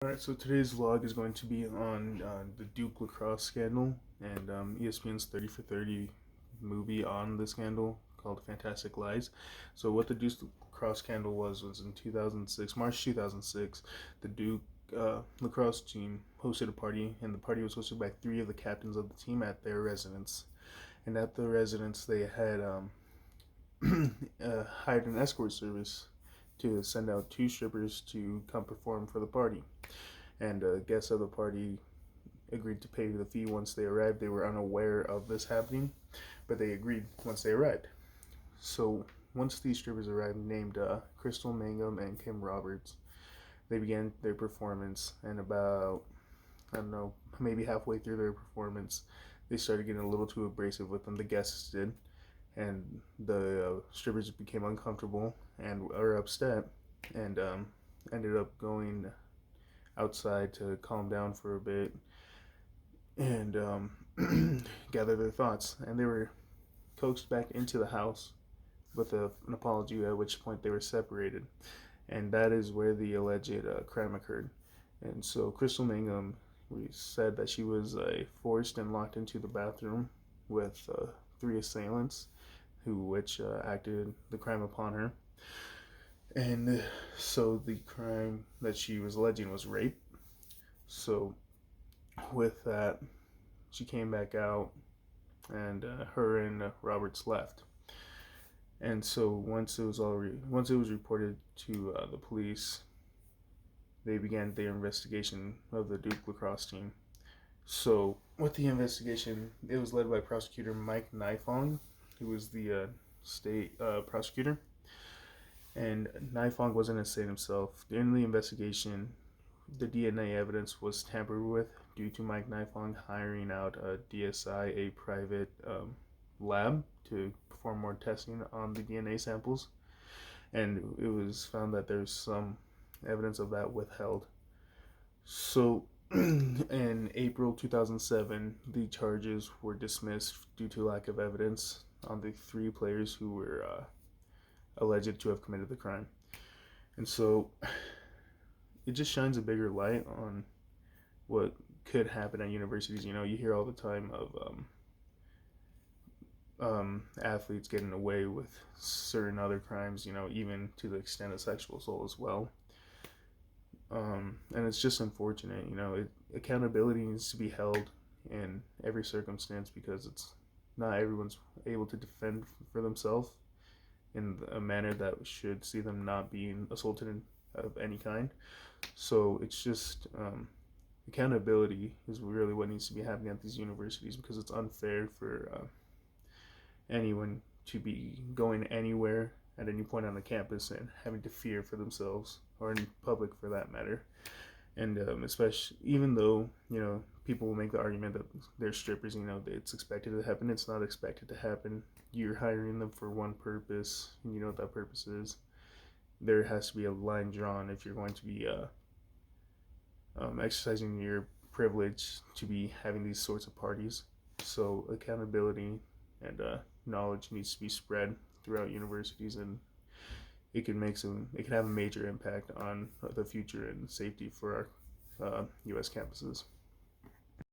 Alright, so today's vlog is going to be on the Duke lacrosse scandal and ESPN's 30 for 30 movie on the scandal called Fantastic Lies. So what the Duke lacrosse scandal was in 2006, March 2006, the Duke lacrosse team hosted a party, and the party was hosted by three of the captains of the team at their residence. And at the residence, they had hired an escort service to send out two strippers to come perform for the party. And guests of the party agreed to pay the fee once they arrived. They were unaware of this happening, but they agreed once they arrived. So once these strippers arrived, named Crystal Mangum and Kim Roberts, they began their performance. And about, I don't know, maybe halfway through their performance, they started getting a little too abrasive with them. The guests did, and the strippers became uncomfortable and were upset, and ended up going outside to calm down for a bit and gather their thoughts. And they were coaxed back into the house with an apology, at which point they were separated. And that is where the alleged crime occurred. And so Crystal Mangum, we said that she was forced and locked into the bathroom with three assailants, which acted the crime upon her. And so the crime that she was alleging was rape. So with that, she came back out, and her and Roberts left. And so once it was reported to the police, they began their investigation of the Duke lacrosse team. So with the investigation, it was led by prosecutor Mike Nifong, who was the state prosecutor. And Nifong wasn't a saint himself. During the investigation, the DNA evidence was tampered with due to Mike Nifong hiring out a DSI, a private lab, to perform more testing on the DNA samples. And it was found that there's some evidence of that withheld. So in April 2007, the charges were dismissed due to lack of evidence on the three players who were alleged to have committed the crime. And so it just shines a bigger light on what could happen at universities. You know, you hear all the time of athletes getting away with certain other crimes, you know, even to the extent of sexual assault as well. And it's just unfortunate, you know, accountability needs to be held in every circumstance, because it's not everyone's able to defend for themselves in a manner that should see them not being assaulted of any kind. So it's just accountability is really what needs to be happening at these universities, because it's unfair for anyone to be going anywhere at any point on the campus and having to fear for themselves, or in public for that matter. And especially, even though, you know, people will make the argument that they're strippers, you know, it's expected to happen. It's not expected to happen. You're hiring them for one purpose, and you know what that purpose is. There has to be a line drawn if you're going to be exercising your privilege to be having these sorts of parties. So accountability and knowledge needs to be spread throughout universities, and it can have a major impact on the future and safety for our U.S. campuses.